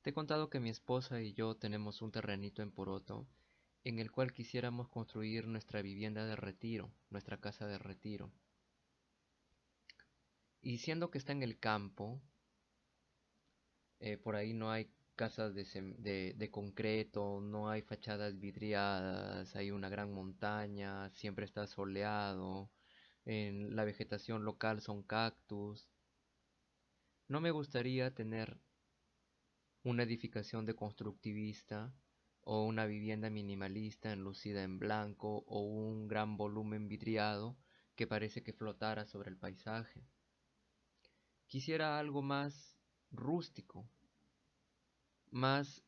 Te he contado que mi esposa y yo tenemos un terrenito en Poroto en el cual quisiéramos construir nuestra vivienda de retiro, nuestra casa de retiro. Y siendo que está en el campo, por ahí no hay casas de concreto, no hay fachadas vidriadas, hay una gran montaña, siempre está soleado, en la vegetación local son cactus. No me gustaría tener una edificación de constructivista o una vivienda minimalista enlucida en blanco o un gran volumen vidriado que parece que flotara sobre el paisaje. Quisiera algo más rústico, más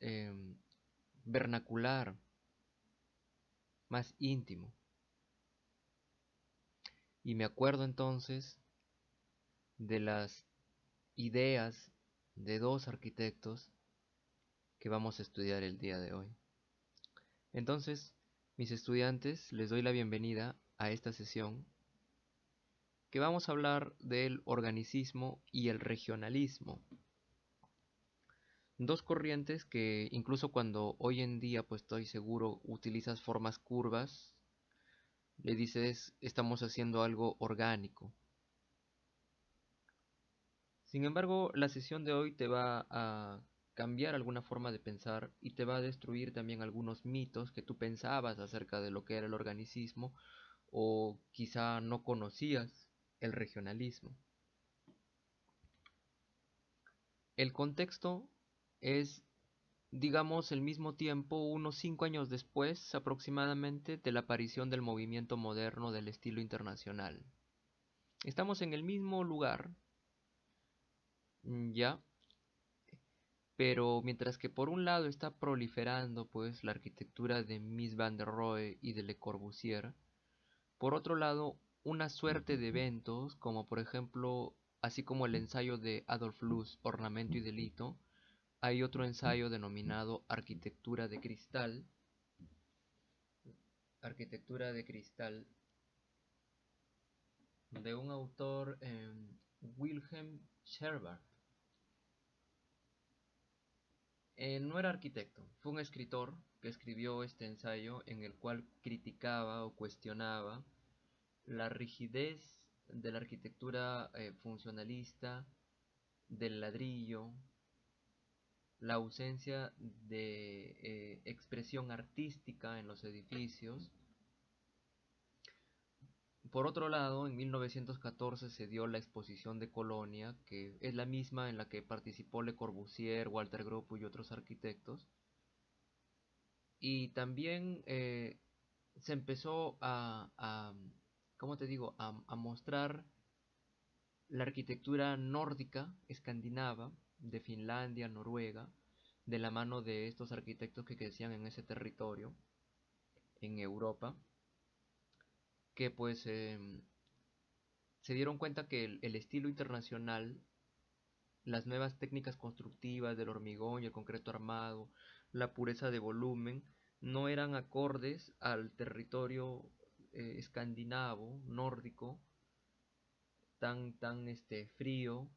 vernacular, más íntimo. Y me acuerdo entonces de las ideas de dos arquitectos que vamos a estudiar el día de hoy. Entonces, mis estudiantes, les doy la bienvenida a esta sesión que vamos a hablar del organicismo y el regionalismo. Dos corrientes que incluso cuando hoy en día, pues estoy seguro, utilizas formas curvas, le dices estamos haciendo algo orgánico. Sin embargo, la sesión de hoy te va a cambiar alguna forma de pensar y te va a destruir también algunos mitos que tú pensabas acerca de lo que era el organicismo o quizá no conocías el regionalismo. El contexto es, digamos, el mismo tiempo, unos 5 años después aproximadamente de la aparición del movimiento moderno del estilo internacional. Estamos en el mismo lugar, ya, pero mientras que por un lado está proliferando pues la arquitectura de Mies van der Rohe y de Le Corbusier, por otro lado una suerte de eventos como por ejemplo, así como el ensayo de Adolf Loos, Ornamento y Delito, hay otro ensayo denominado Arquitectura de Cristal, de un autor, Wilhelm Scherbart. No era arquitecto, fue un escritor que escribió este ensayo en el cual criticaba o cuestionaba la rigidez de la arquitectura funcionalista, del ladrillo, la ausencia de expresión artística en los edificios. Por otro lado, en 1914 se dio la Exposición de Colonia, que es la misma en la que participó Le Corbusier, Walter Gropius y otros arquitectos. Y también se empezó ¿cómo te digo?, a mostrar la arquitectura nórdica, escandinava, de Finlandia, Noruega, de la mano de estos arquitectos que crecían en ese territorio, en Europa, que pues se dieron cuenta que el estilo internacional, las nuevas técnicas constructivas del hormigón y el concreto armado, la pureza de volumen, no eran acordes al territorio escandinavo, nórdico, tan frío,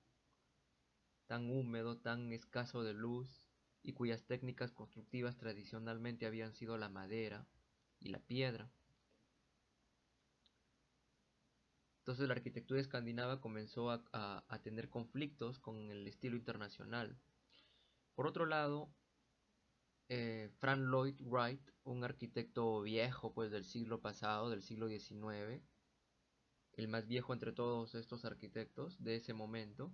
tan húmedo, tan escaso de luz, y cuyas técnicas constructivas tradicionalmente habían sido la madera y la piedra. Entonces la arquitectura escandinava comenzó a tener conflictos con el estilo internacional. Por otro lado, Frank Lloyd Wright, un arquitecto viejo pues del siglo pasado, del siglo XIX, el más viejo entre todos estos arquitectos de ese momento,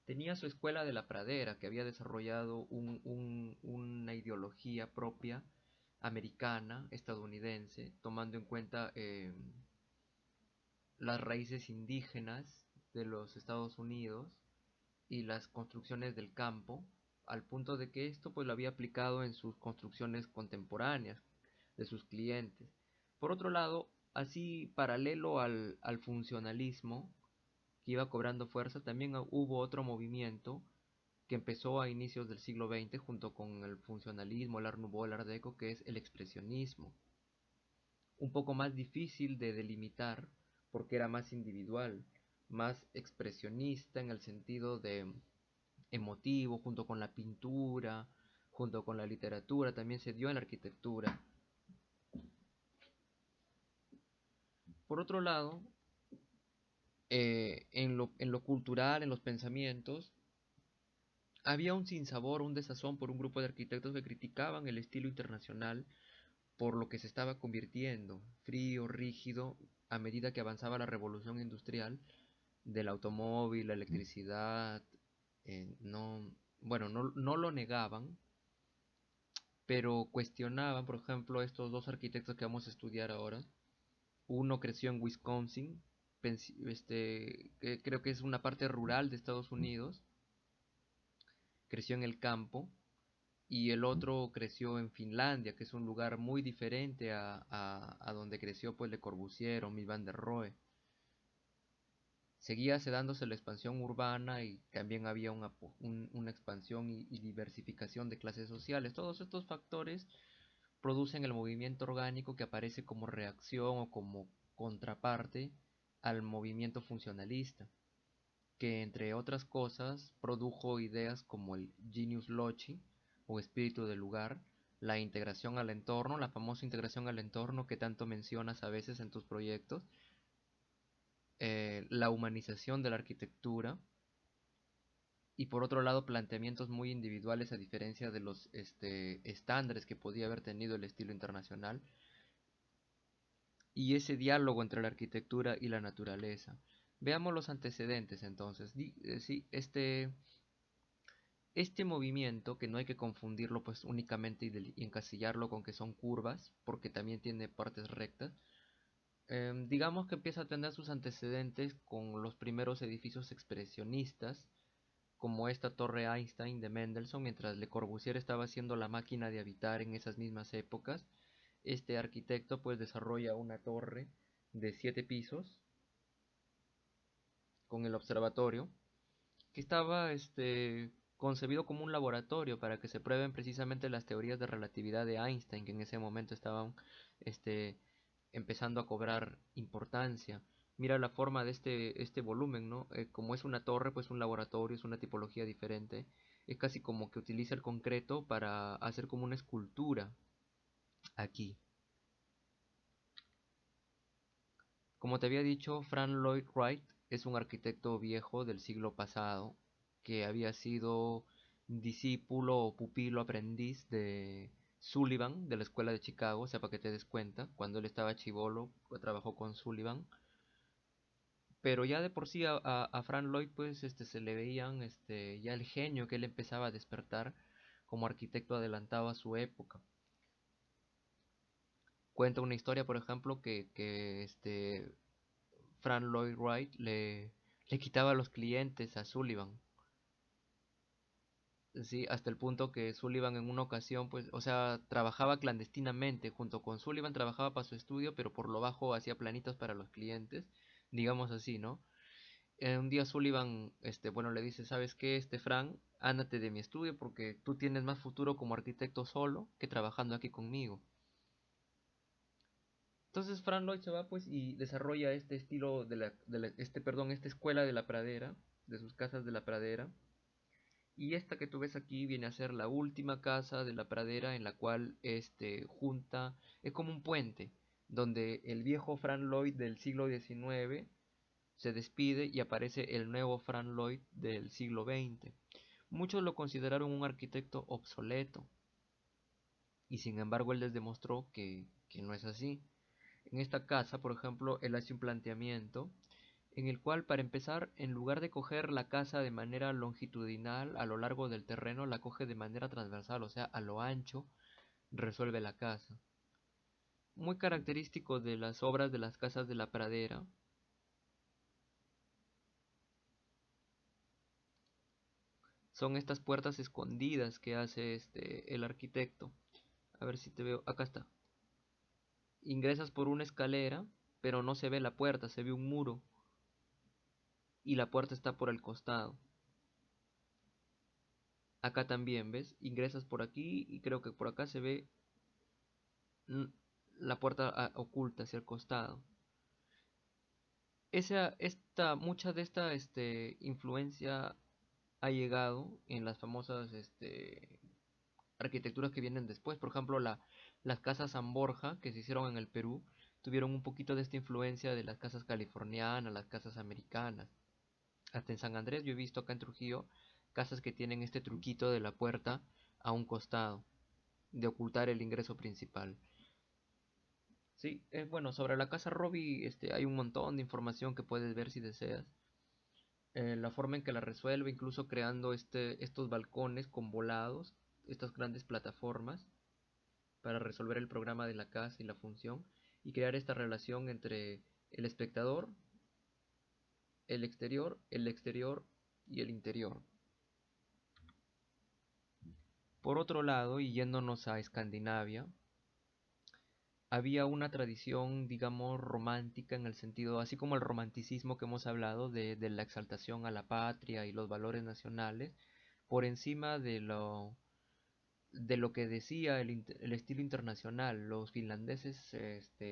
tenía su escuela de la pradera, que había desarrollado una ideología propia, americana, estadounidense, tomando en cuenta las raíces indígenas de los Estados Unidos y las construcciones del campo, al punto de que esto pues lo había aplicado en sus construcciones contemporáneas de sus clientes. Por otro lado, así paralelo al funcionalismo que iba cobrando fuerza, también hubo otro movimiento que empezó a inicios del siglo XX junto con el funcionalismo, el Art Nouveau, el Art Deco, que es el expresionismo. Un poco más difícil de delimitar porque era más individual, más expresionista en el sentido de emotivo, junto con la pintura, junto con la literatura, también se dio en la arquitectura. Por otro lado, en lo cultural, en los pensamientos, había un sinsabor, un desazón por un grupo de arquitectos que criticaban el estilo internacional por lo que se estaba convirtiendo, frío, rígido, a medida que avanzaba la revolución industrial del automóvil, la electricidad. No, bueno, no lo negaban, pero cuestionaban, por ejemplo, estos dos arquitectos que vamos a estudiar ahora. Uno creció en Wisconsin, que creo que es una parte rural de Estados Unidos, creció en el campo, y el otro creció en Finlandia, que es un lugar muy diferente a donde creció pues Le Corbusier o Mies van der Rohe. Seguía dándose la expansión urbana y también había una expansión y diversificación de clases sociales. Todos estos factores producen el movimiento orgánico que aparece como reacción o como contraparte al movimiento funcionalista, que entre otras cosas produjo ideas como el genius loci o espíritu del lugar, la integración al entorno, la famosa integración al entorno que tanto mencionas a veces en tus proyectos, la humanización de la arquitectura y por otro lado planteamientos muy individuales a diferencia de los estándares que podía haber tenido el estilo internacional y ese diálogo entre la arquitectura y la naturaleza. Veamos los antecedentes entonces. Sí, este movimiento, que no hay que confundirlo pues únicamente y encasillarlo con que son curvas, porque también tiene partes rectas, digamos que empieza a tener sus antecedentes con los primeros edificios expresionistas, como esta torre Einstein de Mendelssohn, mientras Le Corbusier estaba haciendo la máquina de habitar en esas mismas épocas. Este arquitecto pues desarrolla una torre de 7 pisos con el observatorio, que estaba concebido como un laboratorio para que se prueben precisamente las teorías de relatividad de Einstein, que en ese momento estaban este, empezando a cobrar importancia. Mira la forma de este volumen, ¿no? Como es una torre, pues un laboratorio, es una tipología diferente. Es casi como que utiliza el concreto para hacer como una escultura aquí. Como te había dicho, Frank Lloyd Wright es un arquitecto viejo del siglo pasado que había sido discípulo o pupilo aprendiz de Sullivan de la escuela de Chicago, o sea, para que te des cuenta, cuando él estaba chivolo trabajó con Sullivan, pero ya de por sí a Frank Lloyd pues se le veían ya el genio que él empezaba a despertar como arquitecto adelantado a su época. Cuenta una historia, por ejemplo, que Frank Lloyd Wright le quitaba a los clientes a Sullivan. Sí, hasta el punto que Sullivan en una ocasión, pues, o sea, trabajaba clandestinamente, junto con Sullivan trabajaba para su estudio, pero por lo bajo hacía planitos para los clientes, digamos así, ¿no? Un día Sullivan, bueno, le dice, ¿sabes qué, Frank? Ándate de mi estudio porque tú tienes más futuro como arquitecto solo que trabajando aquí conmigo. Entonces Frank Lloyd se va pues y desarrolla este estilo perdón, esta escuela de la pradera, de sus casas de la pradera. Y esta que tú ves aquí viene a ser la última casa de la pradera en la cual junta, es como un puente, donde el viejo Frank Lloyd del siglo XIX se despide y aparece el nuevo Frank Lloyd del siglo XX. Muchos lo consideraron un arquitecto obsoleto, y sin embargo él les demostró que no es así. En esta casa, por ejemplo, él hace un planteamiento en el cual, para empezar, en lugar de coger la casa de manera longitudinal a lo largo del terreno, la coge de manera transversal, o sea, a lo ancho, resuelve la casa. Muy característico de las obras de las casas de la pradera son estas puertas escondidas que hace el arquitecto. A ver si te veo, acá está. Ingresas por una escalera, pero no se ve la puerta, se ve un muro y la puerta está por el costado. Acá también, ¿ves? Ingresas por aquí y creo que por acá se ve mm, la puerta oculta hacia el costado. Mucha de esta influencia ha llegado en las famosas arquitecturas que vienen después. Por ejemplo, las casas San Borja, que se hicieron en el Perú, tuvieron un poquito de esta influencia de las casas californianas, las casas americanas. Hasta en San Andrés yo he visto acá en Trujillo casas que tienen este truquito de la puerta a un costado, de ocultar el ingreso principal. Sí, bueno, sobre la casa Robbie hay un montón de información que puedes ver si deseas. La forma en que la resuelve, incluso creando estos balcones con volados, estas grandes plataformas para resolver el programa de la casa y la función, y crear esta relación entre el espectador, el exterior y el interior. Por otro lado, y yéndonos a Escandinavia, había una tradición, digamos, romántica en el sentido, así como el romanticismo que hemos hablado, de la exaltación a la patria y los valores nacionales, por encima de lo que decía el estilo internacional. Los finlandeses,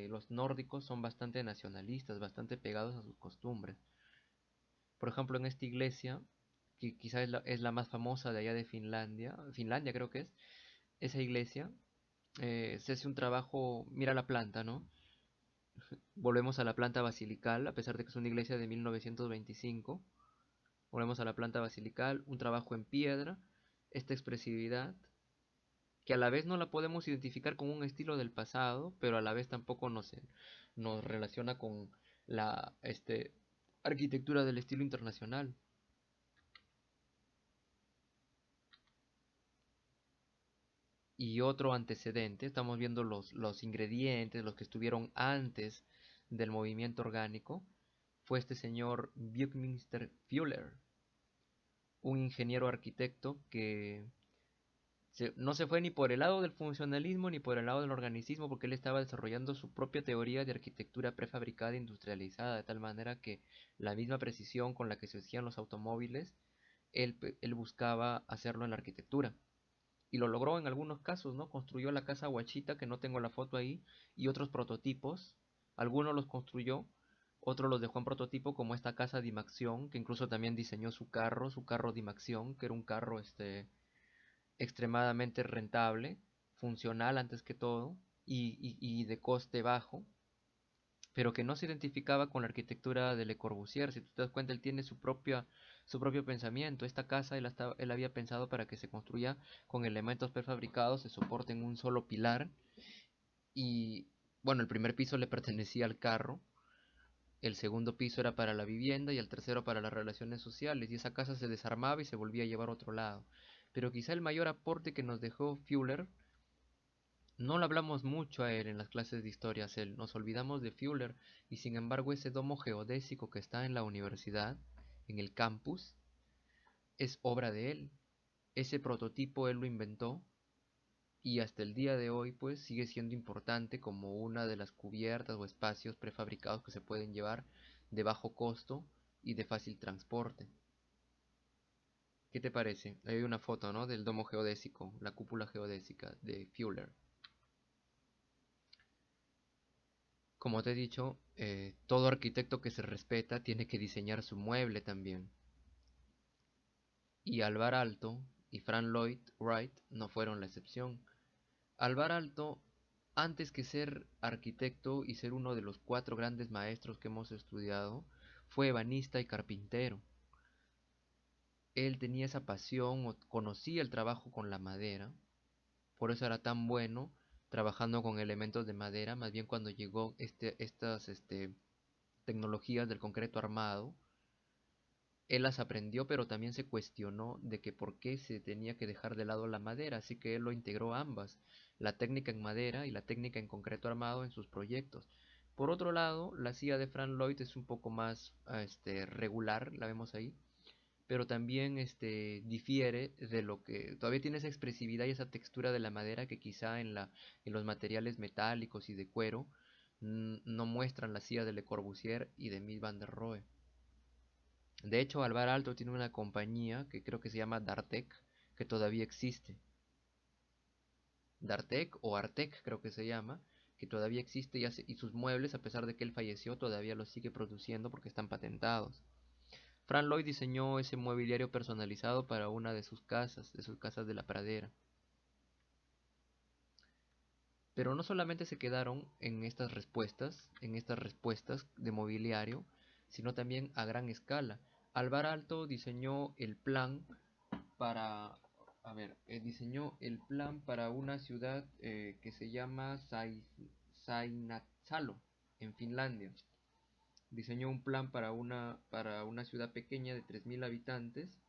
los nórdicos, son bastante nacionalistas, bastante pegados a sus costumbres. Por ejemplo, en esta iglesia, que quizás es la más famosa de allá de Finlandia, Finlandia creo que es, esa iglesia, se hace un trabajo, mira la planta, ¿no? Volvemos a la planta basilical, a pesar de que es una iglesia de 1925. Volvemos a la planta basilical, un trabajo en piedra, esta expresividad, que a la vez no la podemos identificar con un estilo del pasado, pero a la vez tampoco nos relaciona con la arquitectura del estilo internacional. Y otro antecedente, estamos viendo los ingredientes, los que estuvieron antes del movimiento orgánico, fue este señor Buckminster Fuller, un ingeniero arquitecto que no se fue ni por el lado del funcionalismo ni por el lado del organicismo, porque él estaba desarrollando su propia teoría de arquitectura prefabricada e industrializada, de tal manera que la misma precisión con la que se hacían los automóviles, él buscaba hacerlo en la arquitectura. Y lo logró en algunos casos, ¿no? Construyó la casa Huachita, que no tengo la foto ahí, y otros prototipos. Algunos los construyó, otros los dejó en prototipo, como esta casa Dimaxion, que incluso también diseñó su carro Dimaxion, que era un carro extremadamente rentable, funcional antes que todo, y de coste bajo, pero que no se identificaba con la arquitectura de Le Corbusier. Si tú te das cuenta, él tiene su propio pensamiento. Esta casa él había pensado para que se construya con elementos prefabricados, se soporte en un solo pilar, y bueno, el primer piso le pertenecía al carro, el segundo piso era para la vivienda y el tercero para las relaciones sociales, y esa casa se desarmaba y se volvía a llevar a otro lado. Pero quizá el mayor aporte que nos dejó Fuller, no lo hablamos mucho a él en las clases de historia, nos olvidamos de Fuller, y sin embargo ese domo geodésico que está en la universidad, en el campus, es obra de él. Ese prototipo él lo inventó, y hasta el día de hoy pues sigue siendo importante como una de las cubiertas o espacios prefabricados que se pueden llevar de bajo costo y de fácil transporte. ¿Qué te parece? Hay una foto, ¿no? Del domo geodésico, la cúpula geodésica de Fuller. Como te he dicho, todo arquitecto que se respeta tiene que diseñar su mueble también. Y Alvar Aalto y Frank Lloyd Wright no fueron la excepción. Alvar Aalto, antes que ser arquitecto y ser uno de los 4 grandes maestros que hemos estudiado, fue ebanista y carpintero. Él tenía esa pasión, o conocía el trabajo con la madera, por eso era tan bueno trabajando con elementos de madera. Más bien cuando llegó estas tecnologías del concreto armado, él las aprendió, pero también se cuestionó de que por qué se tenía que dejar de lado la madera, así que él lo integró ambas, la técnica en madera y la técnica en concreto armado, en sus proyectos. Por otro lado, la silla de Frank Lloyd es un poco más regular, la vemos ahí, pero también difiere de lo que todavía tiene esa expresividad y esa textura de la madera que quizá en los materiales metálicos y de cuero no muestran la silla de Le Corbusier y de Mies van der Rohe. De hecho, Alvar Aalto tiene una compañía que creo que se llama Dartec, que todavía existe. Dartec o Artec creo que se llama, que todavía existe, y sus muebles, a pesar de que él falleció, todavía los sigue produciendo porque están patentados. Frank Lloyd diseñó ese mobiliario personalizado para una de sus casas de la pradera. Pero no solamente se quedaron en estas respuestas de mobiliario, sino también a gran escala. Alvar Aalto diseñó el plan para, diseñó el plan para una ciudad que se llama Sainatsalo, en Finlandia. Diseñó un plan para una ciudad pequeña de 3.000 habitantes,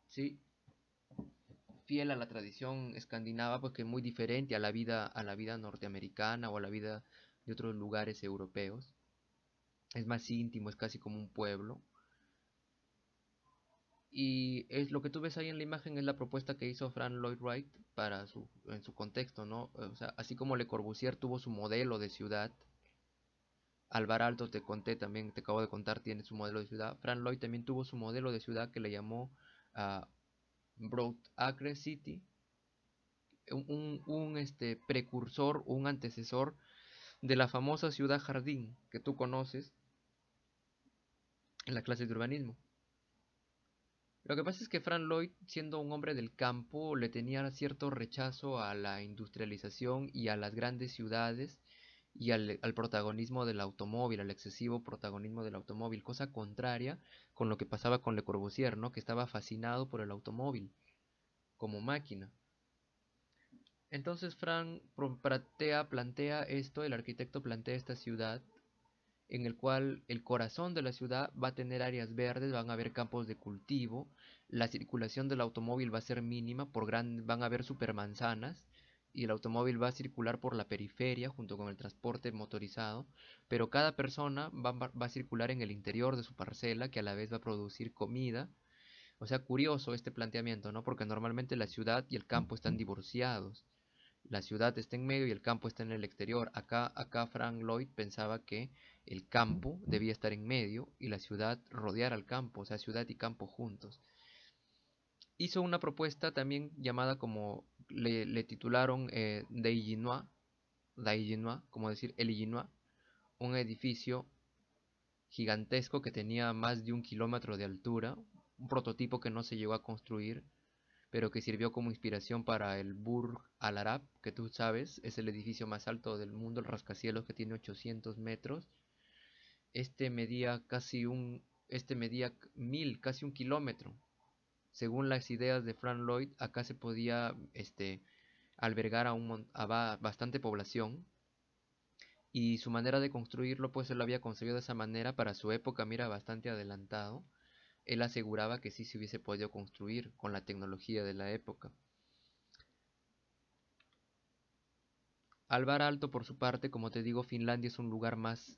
sí, fiel a la tradición escandinava, porque es muy diferente a la vida norteamericana o a la vida de otros lugares europeos. Es más íntimo, es casi como un pueblo. Y es lo que tú ves ahí en la imagen es la propuesta que hizo Frank Lloyd Wright en su contexto, ¿no? O sea, así como Le Corbusier tuvo su modelo de ciudad, Alvar Aalto te conté también, te acabo de contar, tiene su modelo de ciudad. Frank Lloyd también tuvo su modelo de ciudad que le llamó Broad Acre City, precursor, un antecesor de la famosa ciudad jardín que tú conoces en la clase de urbanismo. Lo que pasa es que Frank Lloyd, siendo un hombre del campo, le tenía cierto rechazo a la industrialización y a las grandes ciudades y al protagonismo del automóvil, al excesivo protagonismo del automóvil, cosa contraria con lo que pasaba con Le Corbusier, ¿no? Que estaba fascinado por el automóvil como máquina. Entonces Frank plantea esto, el arquitecto plantea esta ciudad en el cual el corazón de la ciudad va a tener áreas verdes, van a haber campos de cultivo, la circulación del automóvil va a ser mínima, van a haber supermanzanas y el automóvil va a circular por la periferia junto con el transporte motorizado, pero cada persona va a circular en el interior de su parcela que a la vez va a producir comida. O sea, curioso este planteamiento, ¿no? Porque normalmente la ciudad y el campo están divorciados. La ciudad está en medio y el campo está en el exterior. Acá Frank Lloyd pensaba que el campo debía estar en medio y la ciudad rodear al campo, o sea, ciudad y campo juntos. Hizo una propuesta también llamada como le titularon Daillinois, como decir el Illinois, un edificio gigantesco que tenía más de 1 kilómetro de altura, un prototipo que no se llegó a construir, pero que sirvió como inspiración para el Burj Al Arab, que tú sabes, es el edificio más alto del mundo, el rascacielos que tiene 800 metros. Este medía este medía 1000, casi 1 kilómetro. Según las ideas de Frank Lloyd, acá se podía albergar a bastante población, y su manera de construirlo, pues él lo había concebido de esa manera para su época, mira, bastante adelantado. Él aseguraba que sí se hubiese podido construir con la tecnología de la época. Alvar Aalto, por su parte, como te digo, Finlandia es un lugar más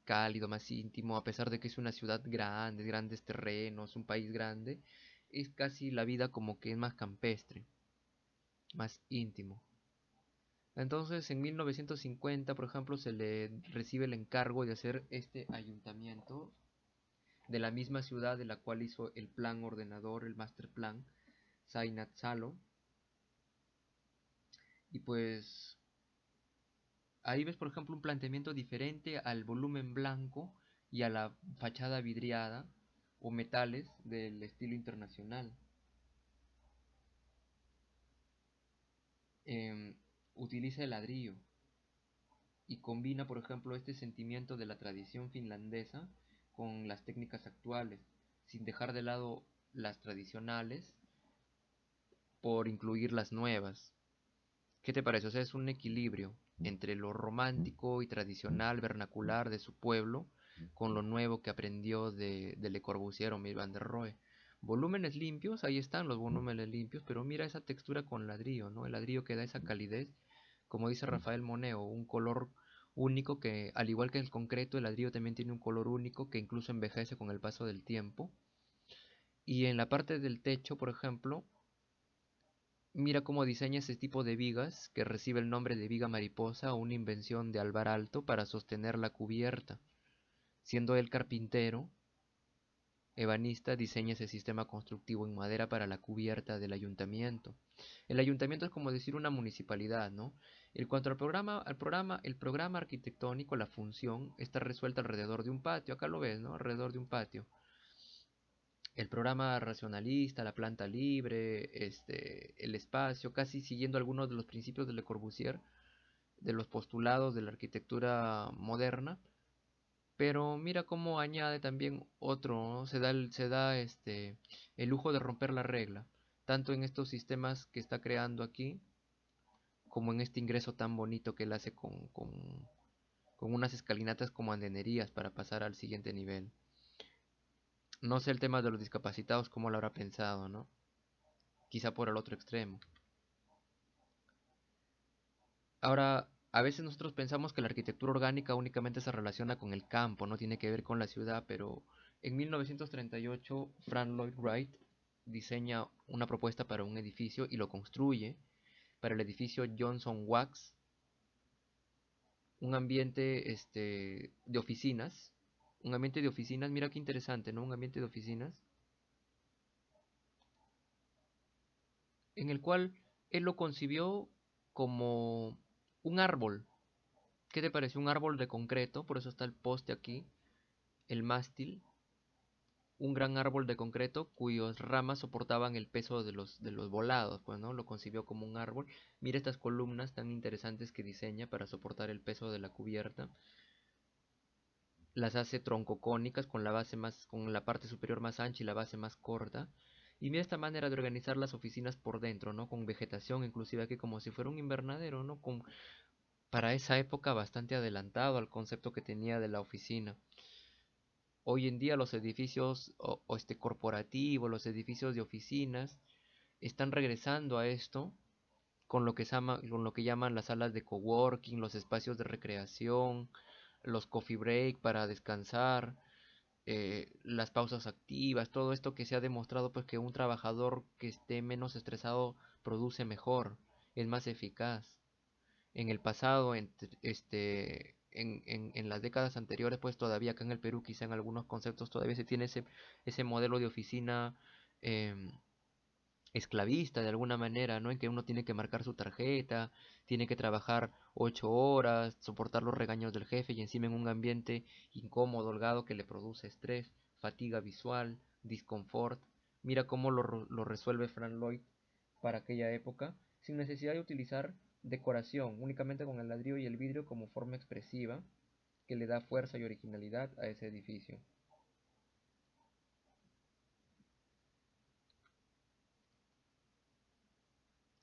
cálido, más íntimo, a pesar de que es una ciudad grande, grandes terrenos, un país grande, es casi la vida como que es más campestre, más íntimo. Entonces, en 1950, por ejemplo, se le recibe el encargo de hacer este ayuntamiento de la misma ciudad de la cual hizo el plan ordenador, el master plan, Salo. Y pues ahí ves, por ejemplo, un planteamiento diferente al volumen blanco y a la fachada vidriada o metales del estilo internacional. Em, Utiliza el ladrillo y combina, por ejemplo, este sentimiento de la tradición finlandesa con las técnicas actuales, sin dejar de lado las tradicionales por incluir las nuevas. ¿Qué te parece? O sea, es un equilibrio entre lo romántico y tradicional vernacular de su pueblo con lo nuevo que aprendió de Le Corbusier o Mies van der Rohe. Volúmenes limpios, ahí están los volúmenes limpios, pero mira esa textura con ladrillo, ¿no? El ladrillo que da esa calidez, como dice Rafael Moneo, un color único que, al igual que el concreto, el ladrillo también tiene un color único que incluso envejece con el paso del tiempo. Y en la parte del techo, por ejemplo, mira cómo diseña ese tipo de vigas que recibe el nombre de viga mariposa, una invención de Alvar Aalto para sostener la cubierta. Siendo él carpintero, ebanista, diseña ese sistema constructivo en madera para la cubierta del ayuntamiento. El ayuntamiento es como decir una municipalidad, ¿no? En cuanto el programa arquitectónico, la función, está resuelta alrededor de un patio. Acá lo ves, ¿no? Alrededor de un patio. el programa racionalista, la planta libre, el espacio, casi siguiendo algunos de los principios de Le Corbusier, de los postulados de la arquitectura moderna, pero mira cómo añade también otro, ¿no? El lujo de romper la regla, tanto en estos sistemas que está creando aquí, como en este ingreso tan bonito que él hace con unas escalinatas como andenerías para pasar al siguiente nivel. No sé el tema de los discapacitados, cómo lo habrá pensado, ¿no? Quizá por el otro extremo. Ahora, a veces nosotros pensamos que la arquitectura orgánica únicamente se relaciona con el campo, no tiene que ver con la ciudad, pero en 1938 Frank Lloyd Wright diseña una propuesta para un edificio y lo construye para el edificio Johnson Wax, un ambiente de oficinas, mira qué interesante, ¿no? Un ambiente de oficinas en el cual él lo concibió como un árbol. ¿Qué te parece? Un árbol de concreto, por eso está el poste aquí, el mástil, un gran árbol de concreto cuyas ramas soportaban el peso de los volados, pues, ¿no? Lo concibió como un árbol. Mira estas columnas tan interesantes que diseña para soportar el peso de la cubierta. Las hace troncocónicas con la parte superior más ancha y la base más corta. Y mira esta manera de organizar las oficinas por dentro, ¿no? Con vegetación, inclusive aquí como si fuera un invernadero, ¿no? Para esa época bastante adelantado al concepto que tenía de la oficina. Hoy en día los edificios corporativos, los edificios de oficinas, están regresando a esto con lo que llaman las salas de coworking, los espacios de recreación, los coffee break para descansar, las pausas activas, todo esto que se ha demostrado pues que un trabajador que esté menos estresado produce mejor, es más eficaz. En el pasado, en las décadas anteriores, pues todavía acá en el Perú, quizá en algunos conceptos todavía se tiene ese modelo de oficina em, esclavista de alguna manera, ¿no? En que uno tiene que marcar su tarjeta, tiene que trabajar 8 horas, soportar los regaños del jefe y encima en un ambiente incómodo, holgado que le produce estrés, fatiga visual, disconfort. Mira cómo lo resuelve Frank Lloyd para aquella época, sin necesidad de utilizar decoración, únicamente con el ladrillo y el vidrio como forma expresiva que le da fuerza y originalidad a ese edificio.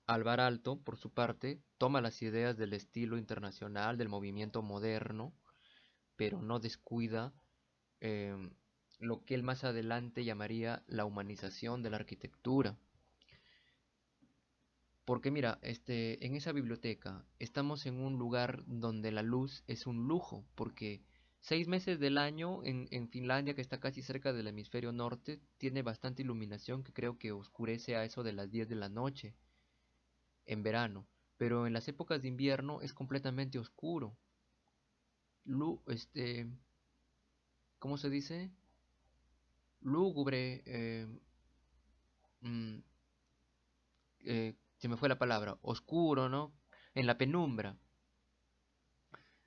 Alvar Aalto, por su parte, toma las ideas del estilo internacional, del movimiento moderno, pero no descuida em, lo que él más adelante llamaría la humanización de la arquitectura. Porque mira, en esa biblioteca estamos en un lugar donde la luz es un lujo, porque 6 meses del año en Finlandia, que está casi cerca del hemisferio norte, tiene bastante iluminación que creo que oscurece a eso de las 10 de la noche en verano, pero en las épocas de invierno es completamente oscuro. Lu, ¿Cómo se dice? Lúgubre, mm, se me fue la palabra, oscuro, ¿no? En la penumbra.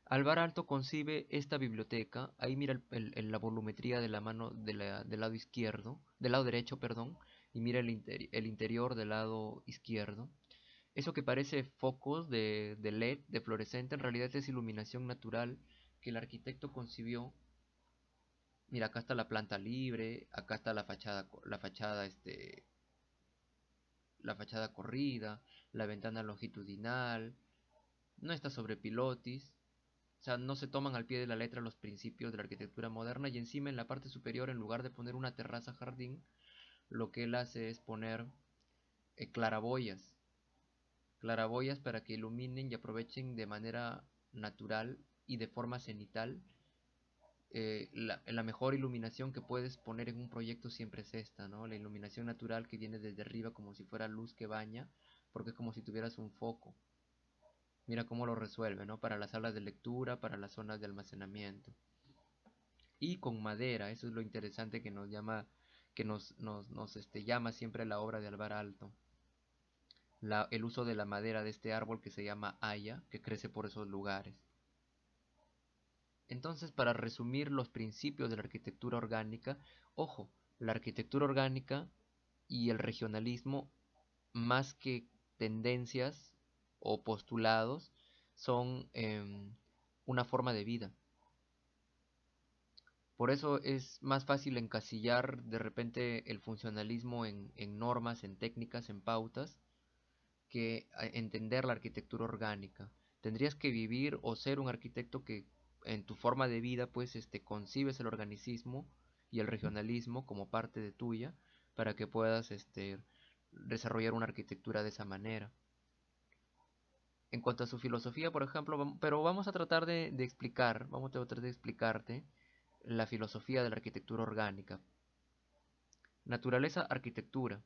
Alvar Aalto concibe esta biblioteca, ahí mira la volumetría de la mano del lado izquierdo, del lado derecho, perdón, y mira el interior del lado izquierdo. Eso que parece focos de LED, de fluorescente, en realidad es iluminación natural que el arquitecto concibió. Mira, acá está la planta libre, acá está la fachada corrida, la ventana longitudinal, no está sobre pilotis, o sea, no se toman al pie de la letra los principios de la arquitectura moderna y encima en la parte superior, en lugar de poner una terraza jardín, lo que él hace es poner claraboyas, claraboyas para que iluminen y aprovechen de manera natural y de forma cenital. La mejor iluminación que puedes poner en un proyecto siempre es esta, ¿no? La iluminación natural que viene desde arriba como si fuera luz que baña, porque es como si tuvieras un foco. Mira cómo lo resuelve, ¿no? Para las salas de lectura, para las zonas de almacenamiento. Y con madera, eso es lo interesante que nos llama, que nos llama siempre la obra de Alvar Aalto. El uso de la madera de este árbol que se llama haya, que crece por esos lugares. Entonces, para resumir los principios de la arquitectura orgánica, ojo, La arquitectura orgánica y el regionalismo, más que tendencias o postulados, son una forma de vida. Por eso es más fácil encasillar de repente el funcionalismo en normas, en técnicas, en pautas, que entender la arquitectura orgánica. Tendrías que vivir o ser un arquitecto que en tu forma de vida pues concibes el organicismo y el regionalismo como parte de tuya para que puedas desarrollar una arquitectura de esa manera. En cuanto a su filosofía, por ejemplo, pero vamos a tratar de explicar, vamos a tratar de explicarte la filosofía de la arquitectura orgánica. Naturaleza, arquitectura.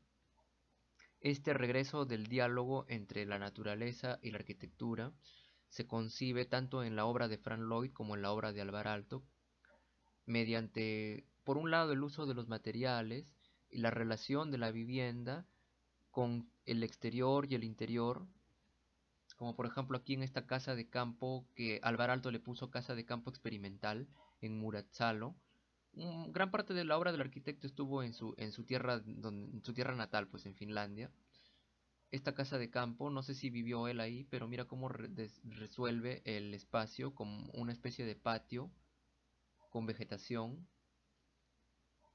Este regreso del diálogo entre la naturaleza y la arquitectura se concibe tanto en la obra de Frank Lloyd como en la obra de Alvar Aalto, mediante, por un lado, el uso de los materiales y la relación de la vivienda con el exterior y el interior, como por ejemplo aquí en esta casa de campo que Alvar Aalto le puso casa de campo experimental en Murazzalo. Gran parte de la obra del arquitecto estuvo en su tierra, en su tierra natal, pues en Finlandia. Esta casa de campo, no sé si vivió él ahí, pero mira cómo resuelve el espacio como una especie de patio con vegetación.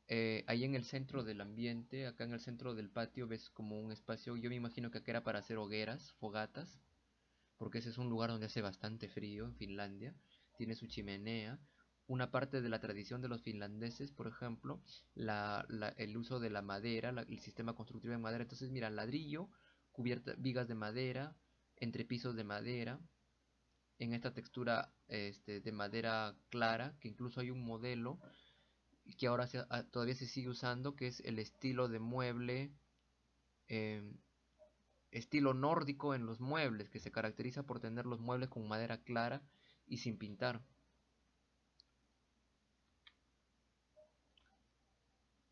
Ahí en el centro del ambiente, acá en el centro del patio, ves como un espacio, yo me imagino que acá era para hacer hogueras, fogatas, porque ese es un lugar donde hace bastante frío en Finlandia. Tiene su chimenea. Una parte de la tradición de los finlandeses, por ejemplo, el uso de la madera, el sistema constructivo de madera. Entonces, mira, ladrillo, cubierta, vigas de madera, entrepisos de madera, en esta textura de madera clara, que incluso hay un modelo que ahora todavía se sigue usando, que es el estilo de mueble, eh, estilo nórdico en los muebles, que se caracteriza por tener los muebles con madera clara y sin pintar.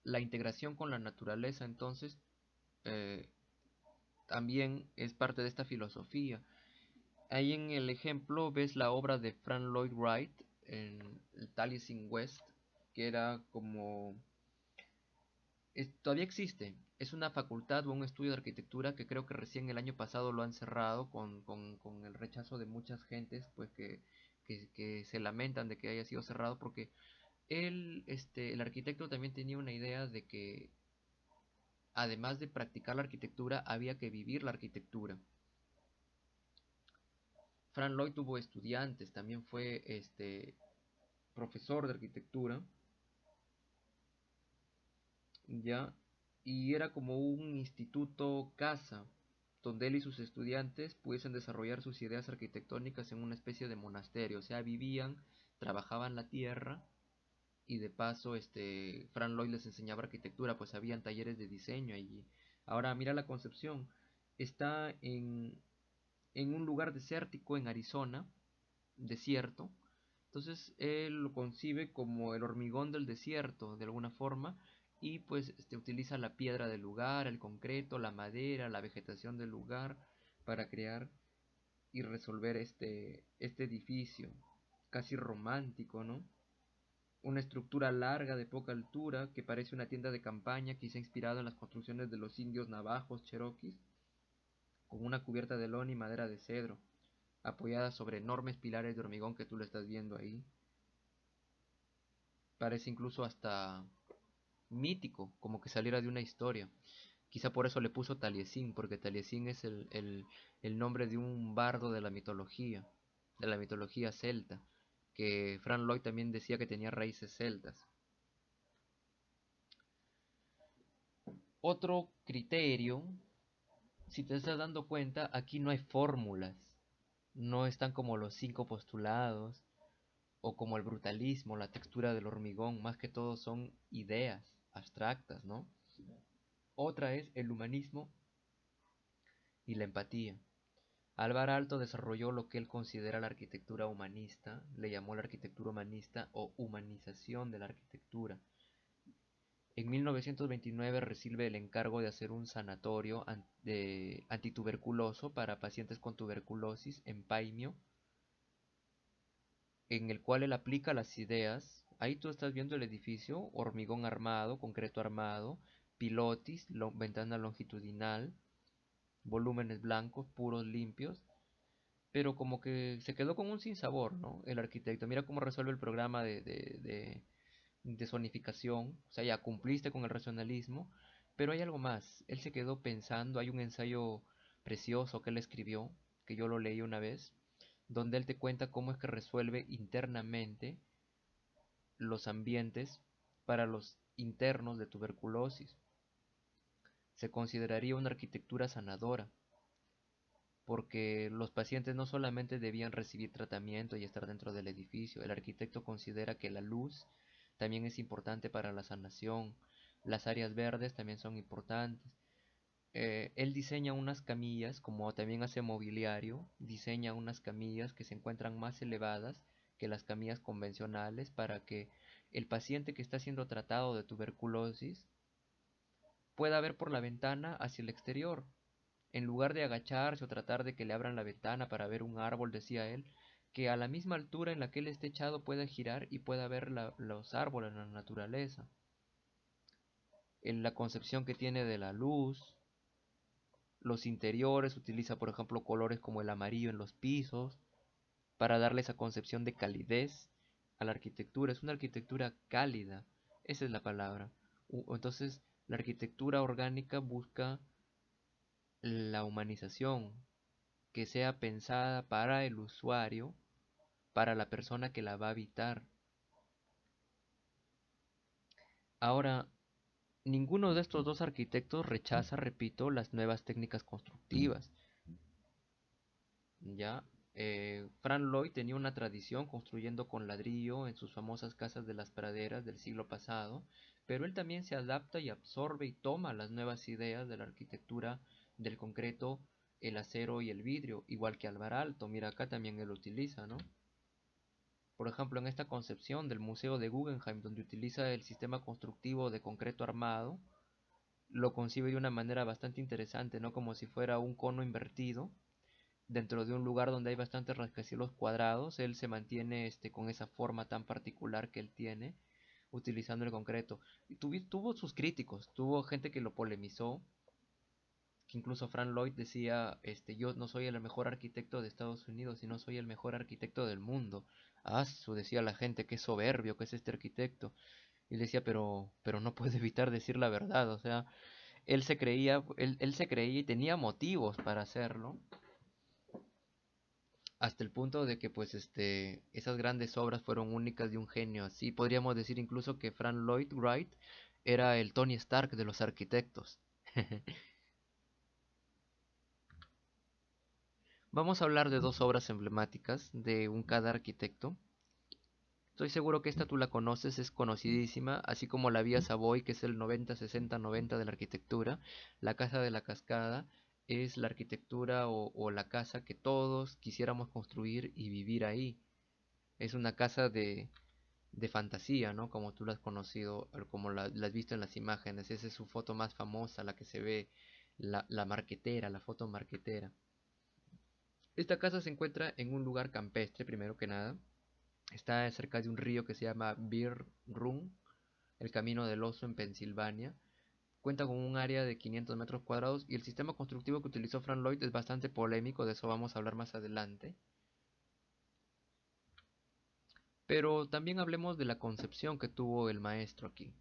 La integración con la naturaleza, entonces, eh, también es parte de esta filosofía. Ahí en el ejemplo ves la obra de Frank Lloyd Wright en el Taliesin West, que era como... todavía existe, es una facultad o un estudio de arquitectura que creo que recién el año pasado lo han cerrado con el rechazo de muchas gentes, pues que se lamentan de que haya sido cerrado porque el arquitecto también tenía una idea de que además de practicar la arquitectura había que vivir la arquitectura. Frank Lloyd tuvo estudiantes, también fue profesor de arquitectura, ya, y era como un instituto casa donde él y sus estudiantes pudiesen desarrollar sus ideas arquitectónicas en una especie de monasterio, o sea, vivían, trabajaban la tierra y de paso Frank Lloyd les enseñaba arquitectura, pues habían talleres de diseño allí. Ahora mira la Concepción, está en un lugar desértico en Arizona, desierto. Entonces él lo concibe como el hormigón del desierto, de alguna forma, y pues utiliza la piedra del lugar, el concreto, la madera, la vegetación del lugar para crear y resolver este edificio, casi romántico, ¿no? Una estructura larga de poca altura que parece una tienda de campaña, quizá inspirado en las construcciones de los indios navajos cherokees, con una cubierta de lona y madera de cedro, apoyada sobre enormes pilares de hormigón que tú lo estás viendo ahí. Parece incluso hasta mítico, como que saliera de una historia. Quizá por eso le puso Taliesin, porque Taliesin es el nombre de un bardo de la mitología celta, que Frank Lloyd también decía que tenía raíces celtas. Otro criterio, si te estás dando cuenta, aquí no hay fórmulas, no están como los 5 postulados o como el brutalismo, la textura del hormigón, más que todo son ideas abstractas, ¿no? Otra es el humanismo y la empatía. Alvar Aalto desarrolló lo que él considera la arquitectura humanista, le llamó la arquitectura humanista o humanización de la arquitectura. En 1929 recibe el encargo de hacer un sanatorio antituberculoso para pacientes con tuberculosis en Paimio, en el cual él aplica las ideas. ahí tú estás viendo el edificio, hormigón armado, concreto armado, pilotis, ventana longitudinal, volúmenes blancos, puros, limpios, pero como que se quedó con un sinsabor, ¿no? El arquitecto, mira cómo resuelve el programa de zonificación, o sea, ya cumpliste con el racionalismo, pero hay algo más. Él se quedó pensando, hay un ensayo precioso que él escribió, que yo lo leí una vez, donde él te cuenta cómo es que resuelve internamente los ambientes para los internos de tuberculosis. Se consideraría una arquitectura sanadora, porque los pacientes no solamente debían recibir tratamiento y estar dentro del edificio, el arquitecto considera que la luz también es importante para la sanación, las áreas verdes también son importantes. Él diseña unas camillas, como también hace mobiliario, diseña unas camillas que se encuentran más elevadas que las camillas convencionales para que el paciente que está siendo tratado de tuberculosis pueda ver por la ventana hacia el exterior. En lugar de agacharse o tratar de que le abran la ventana para ver un árbol, decía él, que a la misma altura en la que él esté echado pueda girar y pueda ver los árboles, la naturaleza. En la concepción que tiene de la luz, los interiores, utiliza por ejemplo colores como el amarillo en los pisos para darle esa concepción de calidez a la arquitectura. Es una arquitectura cálida, esa es la palabra. Entonces, la arquitectura orgánica busca la humanización, que sea pensada para el usuario, para la persona que la va a habitar. Ahora, ninguno de estos dos arquitectos rechaza, repito, las nuevas técnicas constructivas. Ya, Frank Lloyd tenía una tradición construyendo con ladrillo en sus famosas casas de las praderas del siglo pasado, pero él también se adapta y absorbe y toma las nuevas ideas de la arquitectura del concreto, el acero y el vidrio, igual que Alvar Aalto. Mira, acá también él lo utiliza, ¿no? Por ejemplo, en esta concepción del Museo de Guggenheim, donde utiliza el sistema constructivo de concreto armado, lo concibe de una manera bastante interesante, ¿no? Como si fuera un cono invertido dentro de un lugar donde hay bastantes rascacielos cuadrados. Él se mantiene con esa forma tan particular que él tiene, utilizando el concreto. Y tuvo sus críticos, tuvo gente que lo polemizó, que incluso Frank Lloyd decía, yo no soy el mejor arquitecto de Estados Unidos, sino soy el mejor arquitecto del mundo. Ah, su decía la gente, qué soberbio que es este arquitecto. Y le decía, pero no puede evitar decir la verdad, o sea, él se creía y tenía motivos para hacerlo, hasta el punto de que pues esas grandes obras fueron únicas de un genio. Así podríamos decir incluso que Frank Lloyd Wright era el Tony Stark de los arquitectos. Vamos a hablar de dos obras emblemáticas de un cada arquitecto. Estoy seguro que esta tú la conoces, es conocidísima, así como la Vía Savoy, que es el 90-60-90 de la arquitectura. La Casa de la Cascada es la arquitectura o la casa que todos quisiéramos construir y vivir ahí. Es una casa de fantasía, ¿no? Como tú la has conocido, como la has visto en las imágenes. Esa es su foto más famosa, la que se ve, la marquetera, la foto marquetera. Esta casa se encuentra en un lugar campestre, primero que nada. Está cerca de un río que se llama Bear Run, el Camino del Oso en Pensilvania. Cuenta con un área de 500 metros cuadrados y el sistema constructivo que utilizó Frank Lloyd es bastante polémico, de eso vamos a hablar más adelante. Pero también hablemos de la concepción que tuvo el maestro aquí.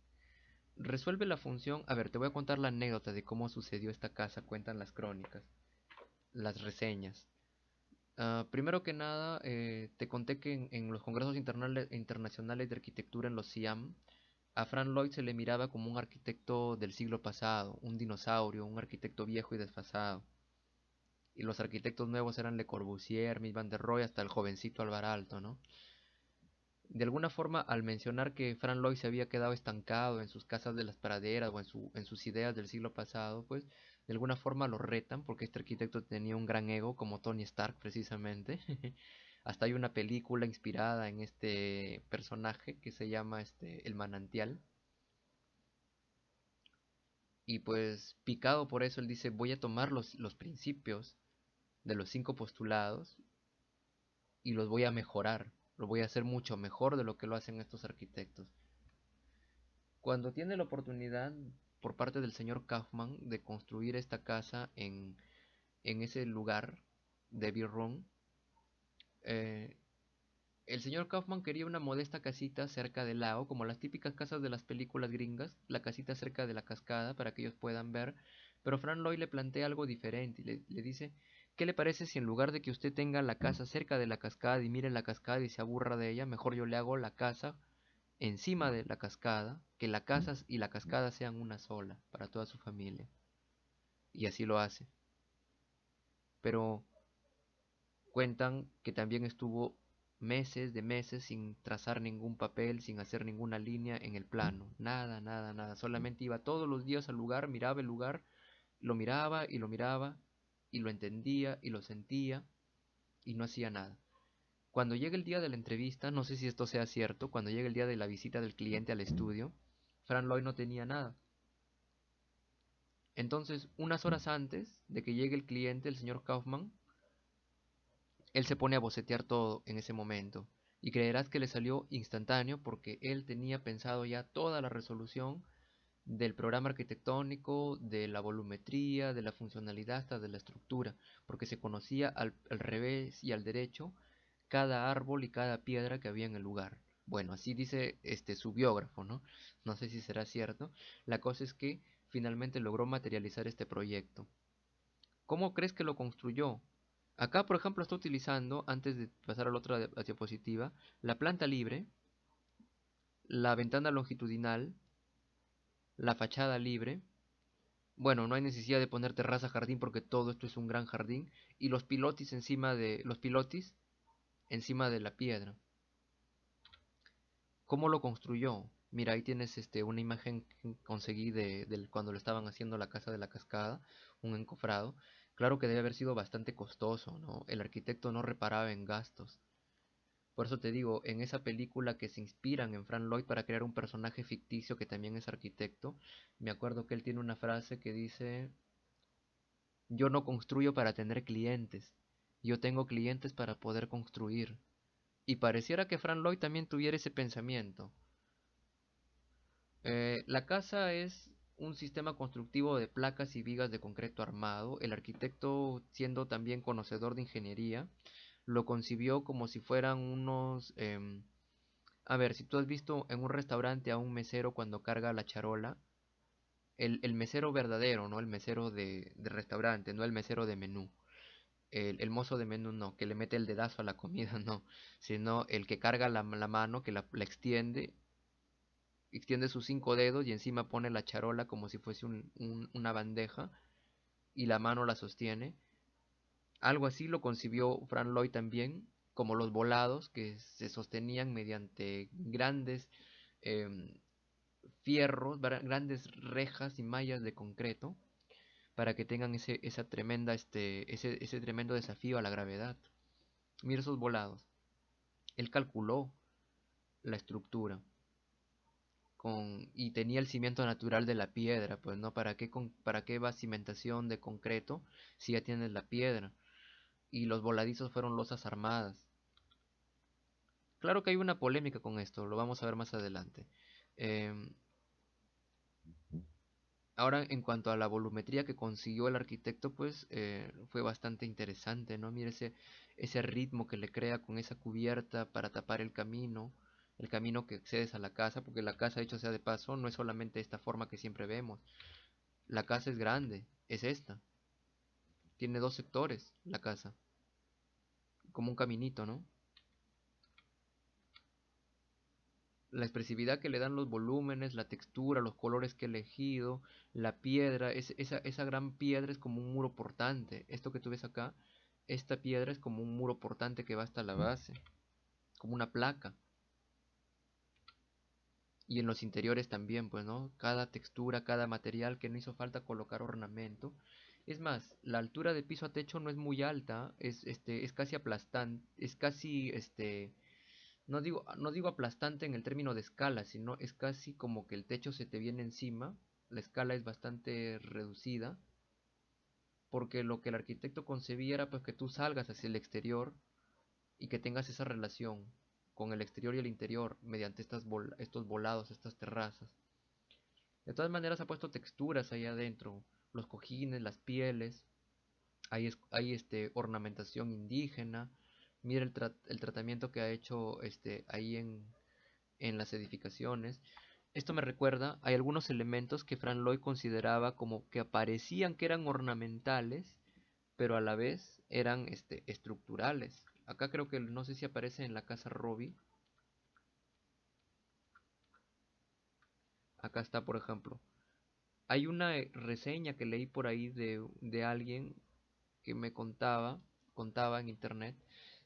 Resuelve la función. A ver, te voy a contar la anécdota de cómo sucedió esta casa, cuentan las crónicas, las reseñas. Primero que nada, te conté que en los congresos internacionales de arquitectura en los CIAM, a Frank Lloyd se le miraba como un arquitecto del siglo pasado, un dinosaurio, un arquitecto viejo y desfasado. Y los arquitectos nuevos eran Le Corbusier, Mies van der Rohe, hasta el jovencito Alvar Aalto, ¿no? De alguna forma, al mencionar que Frank Lloyd se había quedado estancado en sus casas de las praderas o en sus ideas del siglo pasado, pues de alguna forma lo retan, porque este arquitecto tenía un gran ego, como Tony Stark precisamente. Hasta hay una película inspirada en este personaje que se llama El Manantial. Y pues picado por eso, él dice, voy a tomar los principios de los 5 postulados y los voy a mejorar. lo voy a hacer mucho mejor de lo que lo hacen estos arquitectos. Cuando tiene la oportunidad por parte del señor Kaufman de construir esta casa en ese lugar de Birrón, eh, el señor Kaufman quería una modesta casita cerca del lago, como las típicas casas de las películas gringas, la casita cerca de la cascada para que ellos puedan ver, pero Frank Lloyd le plantea algo diferente y le dice, ¿qué le parece si en lugar de que usted tenga la casa cerca de la cascada y mire la cascada y se aburra de ella, mejor yo le hago la casa encima de la cascada, que la casa y la cascada sean una sola para toda su familia? Y así lo hace. Pero cuentan que también estuvo meses de meses sin trazar ningún papel, sin hacer ninguna línea en el plano. Nada, nada, nada. Solamente iba todos los días al lugar, miraba el lugar, lo miraba y lo miraba, y lo entendía y lo sentía, y no hacía nada. Cuando llega el día de la entrevista, no sé si esto sea cierto, cuando llega el día de la visita del cliente al estudio, Frank Lloyd no tenía nada. Entonces, unas horas antes de que llegue el cliente, el señor Kaufman, él se pone a bocetear todo en ese momento, y creerás que le salió instantáneo porque él tenía pensado ya toda la resolución del programa arquitectónico, de la volumetría, de la funcionalidad hasta de la estructura, porque se conocía al revés y al derecho cada árbol y cada piedra que había en el lugar. Bueno, así dice su biógrafo, ¿no? No sé si será cierto. La cosa es que finalmente logró materializar este proyecto. ¿Cómo crees que lo construyó? Acá, por ejemplo, está utilizando, antes de pasar a la otra diapositiva, la planta libre, la ventana longitudinal, la fachada libre. Bueno, no hay necesidad de poner terraza jardín porque todo esto es un gran jardín. Y los pilotis encima de la piedra. ¿Cómo lo construyó? Mira, ahí tienes una imagen que conseguí de cuando lo estaban haciendo la casa de la cascada, un encofrado. Claro que debe haber sido bastante costoso, ¿no? El arquitecto no reparaba en gastos. Por eso te digo, en esa película que se inspiran en Frank Lloyd para crear un personaje ficticio que también es arquitecto, me acuerdo que él tiene una frase que dice, yo no construyo para tener clientes, yo tengo clientes para poder construir. Y pareciera que Frank Lloyd también tuviera ese pensamiento. La casa es un sistema constructivo de placas y vigas de concreto armado. El arquitecto, siendo también conocedor de ingeniería, lo concibió como si fueran unos... a ver, si tú has visto en un restaurante a un mesero cuando carga la charola, el mesero verdadero, ¿no? El mesero de restaurante, no el mesero de menú. El mozo de menú no, que le mete el dedazo a la comida, no, sino el que carga la mano, que la extiende sus 5 dedos y encima pone la charola como si fuese una bandeja y la mano la sostiene. Algo así lo concibió Frank Lloyd también, como los volados que se sostenían mediante grandes em, fierros, grandes rejas y mallas de concreto para que tengan esa tremenda, ese tremendo desafío a la gravedad. Mira esos volados. Él calculó la estructura y tenía el cimiento natural de la piedra, pues no, para qué va cimentación de concreto si ya tienes la piedra? Y los voladizos fueron losas armadas. Claro que hay una polémica con esto, lo vamos a ver más adelante. Em, Ahora, en cuanto a la volumetría que consiguió el arquitecto, pues fue bastante interesante, ¿no? Mira ese ritmo que le crea con esa cubierta para tapar el camino que accedes a la casa, porque la casa, hecho sea de paso, no es solamente esta forma que siempre vemos. La casa es grande, es esta. Tiene dos sectores, la casa, como un caminito, ¿no? La expresividad que le dan los volúmenes, la textura, los colores que he elegido, la piedra, esa gran piedra es como un muro portante. Esto que tú ves acá, esta piedra es como un muro portante que va hasta la base, como una placa. Y en los interiores también, pues, ¿no? Cada textura, cada material que no hizo falta colocar ornamento. Es más, la altura de piso a techo no es muy alta, es casi aplastante, es casi, no digo aplastante en el término de escala, sino es casi como que el techo se te viene encima, la escala es bastante reducida, porque lo que el arquitecto concebía era pues que tú salgas hacia el exterior y que tengas esa relación. con el exterior y el interior mediante estos volados, estas terrazas. De todas maneras ha puesto texturas ahí adentro, los cojines, las pieles, hay ornamentación indígena. Mira el tratamiento que ha hecho ahí en las edificaciones. Esto me recuerda, hay algunos elementos que Frank Lloyd consideraba como que parecían que eran ornamentales, pero a la vez eran estructurales. Acá creo que no sé si aparece en la casa Robbie. Acá está, por ejemplo. Hay una reseña que leí por ahí de alguien que me contaba en internet,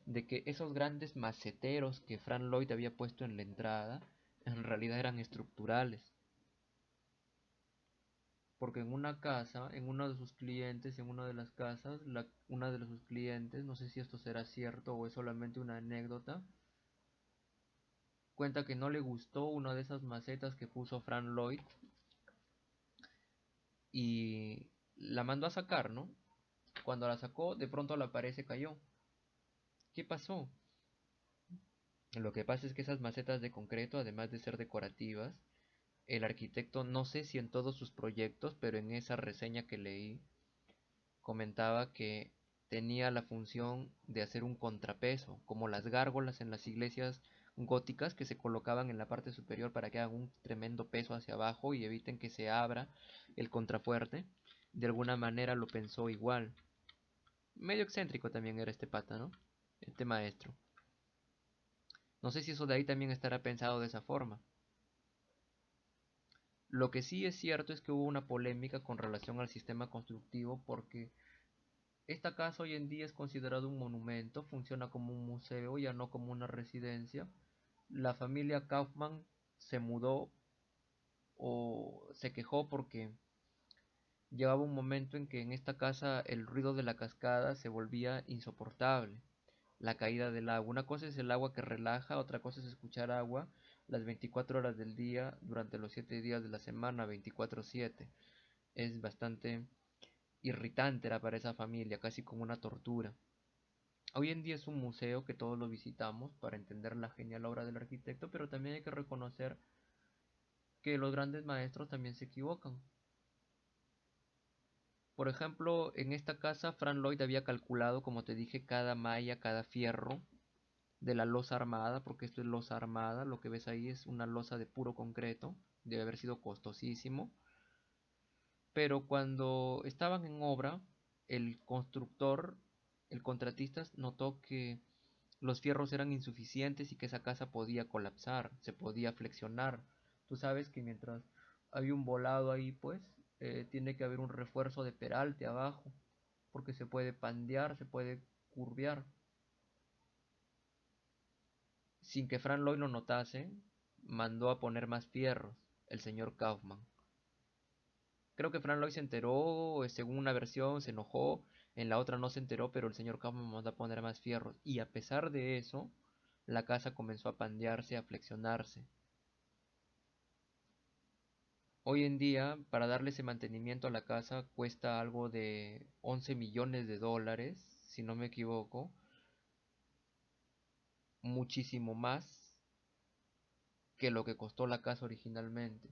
de que esos grandes maceteros que Frank Lloyd había puesto en la entrada, en realidad eran estructurales. Porque en una casa, en uno de sus clientes, en una de las casas, una de sus clientes, no sé si esto será cierto o es solamente una anécdota, cuenta que no le gustó una de esas macetas que puso Frank Lloyd y la mandó a sacar, ¿no? Cuando la sacó, de pronto la pared se cayó. ¿Qué pasó? Lo que pasa es que esas macetas de concreto, además de ser decorativas, el arquitecto, no sé si en todos sus proyectos, pero en esa reseña que leí, comentaba que tenía la función de hacer un contrapeso, como las gárgolas en las iglesias góticas que se colocaban en la parte superior para que hagan un tremendo peso hacia abajo y eviten que se abra el contrafuerte. De alguna manera lo pensó igual. Medio excéntrico también era este pata, ¿no? Este maestro. No sé si eso de ahí también estará pensado de esa forma. Lo que sí es cierto es que hubo una polémica con relación al sistema constructivo porque esta casa hoy en día es considerado un monumento, funciona como un museo, ya no como una residencia. La familia Kaufman se mudó o se quejó porque llegaba un momento en que en esta casa el ruido de la cascada se volvía insoportable. La caída del agua. Una cosa es el agua que relaja, otra cosa es escuchar agua las 24 horas del día durante los 7 días de la semana, 24/7. Es bastante irritante era para esa familia, casi como una tortura. Hoy en día es un museo que todos lo visitamos para entender la genial obra del arquitecto, pero también hay que reconocer que los grandes maestros también se equivocan. Por ejemplo, en esta casa Frank Lloyd había calculado, como te dije, cada malla, cada fierro de la losa armada, porque esto es losa armada, lo que ves ahí es una losa de puro concreto, debe haber sido costosísimo, pero cuando estaban en obra, el constructor, el contratista notó que los fierros eran insuficientes y que esa casa podía colapsar, se podía flexionar. Tú sabes que mientras hay un volado ahí, pues, tiene que haber un refuerzo de peralte abajo, porque se puede pandear, se puede curvear. Sin que Frank Lloyd lo notase, mandó a poner más fierros, el señor Kaufman. Creo que Frank Lloyd se enteró, según una versión se enojó, en la otra no se enteró, pero el señor Kaufman mandó a poner más fierros. Y a pesar de eso, la casa comenzó a pandearse, a flexionarse. Hoy en día, para darle ese mantenimiento a la casa, cuesta algo de 11 millones de dólares, si no me equivoco, muchísimo más que lo que costó la casa originalmente.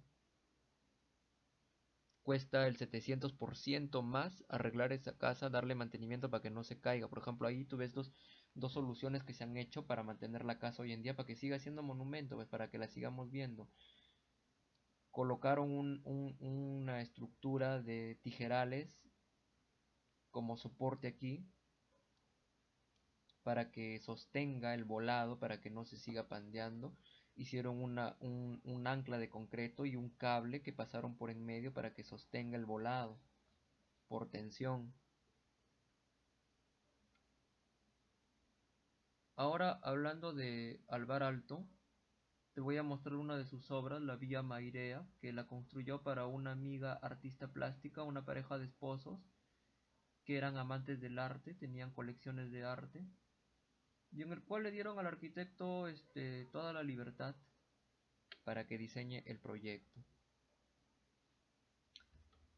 Cuesta el 700% más arreglar esa casa, darle mantenimiento para que no se caiga. Por ejemplo, ahí tú ves dos soluciones que se han hecho para mantener la casa hoy en día, para que siga siendo monumento, pues, para que la sigamos viendo. Colocaron una estructura de tijerales como soporte aquí para que sostenga el volado, para que no se siga pandeando. Hicieron un ancla de concreto y un cable que pasaron por en medio para que sostenga el volado por tensión. Ahora, hablando de Alvar Aalto, te voy a mostrar una de sus obras, la Villa Mairea, que la construyó para una amiga artista plástica, una pareja de esposos que eran amantes del arte, tenían colecciones de arte, y en el cual le dieron al arquitecto toda la libertad para que diseñe el proyecto,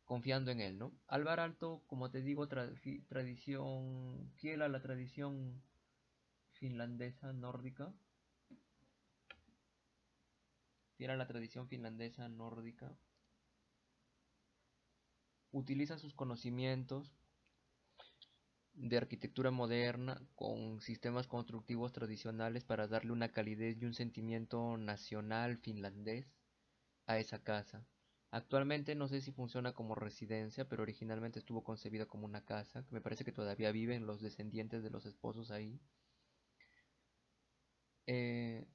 confiando en él, ¿no? Alvar Aalto, como te digo, tradición, fiel a la tradición finlandesa, nórdica, fiel a la tradición finlandesa nórdica, utiliza sus conocimientos de arquitectura moderna con sistemas constructivos tradicionales para darle una calidez y un sentimiento nacional finlandés a esa casa. Actualmente no sé si funciona como residencia, pero originalmente estuvo concebida como una casa, que me parece que todavía viven los descendientes de los esposos ahí. Eh,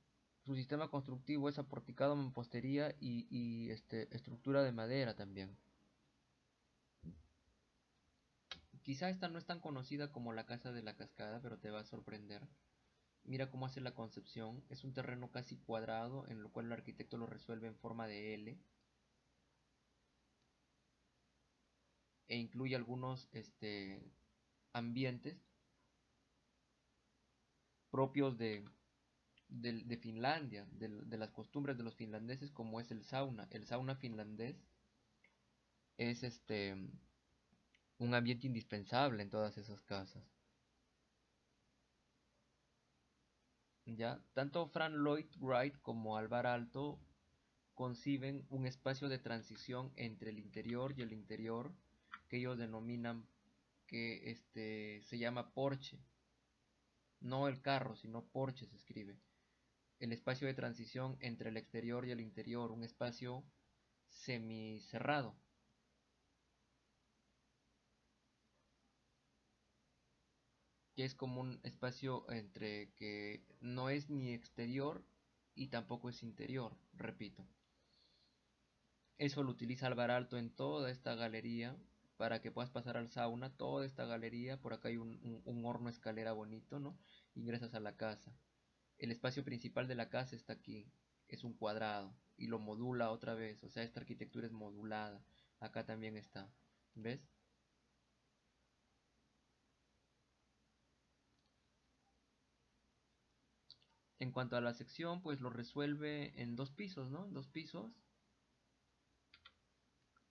Su sistema constructivo es aporticado, mampostería y estructura de madera también. Quizá esta no es tan conocida como la Casa de la Cascada, pero te va a sorprender. Mira cómo hace la concepción. Es un terreno casi cuadrado, en lo cual el arquitecto lo resuelve en forma de L e incluye algunos ambientes propios de Finlandia, de las costumbres de los finlandeses, como es el sauna. El sauna finlandés es un ambiente indispensable en todas esas casas. ¿Ya? Tanto Frank Lloyd Wright como Alvar Aalto conciben un espacio de transición entre el interior y el interior que ellos denominan que se llama porche. No el carro, sino porche se escribe. El espacio de transición entre el exterior y el interior, un espacio semicerrado, que es como un espacio entre que no es ni exterior y tampoco es interior, repito. Eso lo utiliza Alvar Aalto en toda esta galería para que puedas pasar al sauna, toda esta galería, por acá hay un horno escalera bonito, ¿no? Ingresas a la casa. El espacio principal de la casa está aquí, es un cuadrado y lo modula otra vez, o sea, esta arquitectura es modulada. Acá también está, ¿ves? En cuanto a la sección, pues lo resuelve en dos pisos, ¿no? En dos pisos,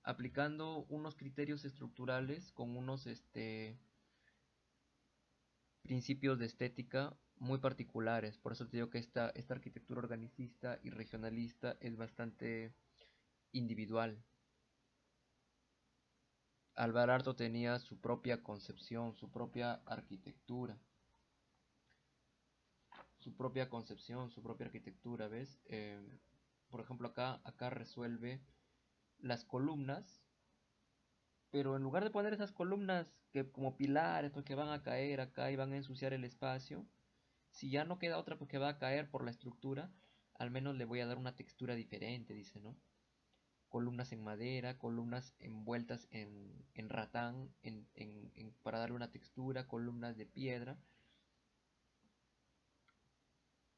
aplicando unos criterios estructurales con unos principios de estética muy particulares. Por eso te digo que esta arquitectura organicista y regionalista es bastante individual. Alvar Aalto tenía su propia concepción, su propia arquitectura, su propia concepción, su propia arquitectura, ¿ves? Por ejemplo, acá resuelve las columnas, pero en lugar de poner esas columnas que como pilares, porque van a caer acá y van a ensuciar el espacio, si ya no queda otra porque va a caer por la estructura, al menos le voy a dar una textura diferente, dice, ¿no? Columnas en madera, columnas envueltas en ratán, para darle una textura, columnas de piedra,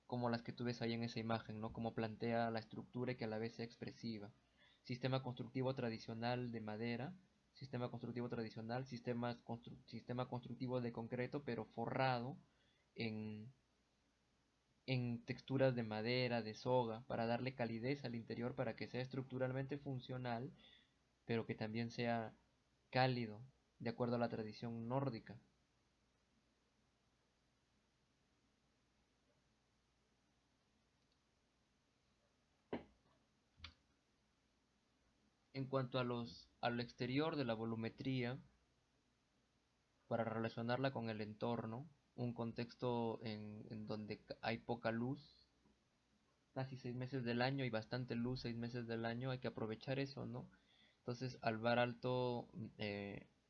como las que tú ves ahí en esa imagen, ¿no? Como plantea la estructura y que a la vez sea expresiva. Sistema constructivo tradicional de madera, sistema constructivo tradicional, sistema constructivo de concreto, pero forrado en, en texturas de madera, de soga, para darle calidez al interior, para que sea estructuralmente funcional, pero que también sea cálido, de acuerdo a la tradición nórdica. En cuanto al exterior de la volumetría, para relacionarla con el entorno, un contexto en donde hay poca luz, casi 6 meses del año y bastante luz 6 meses del año, hay que aprovechar eso, ¿no? Entonces, al bar alto,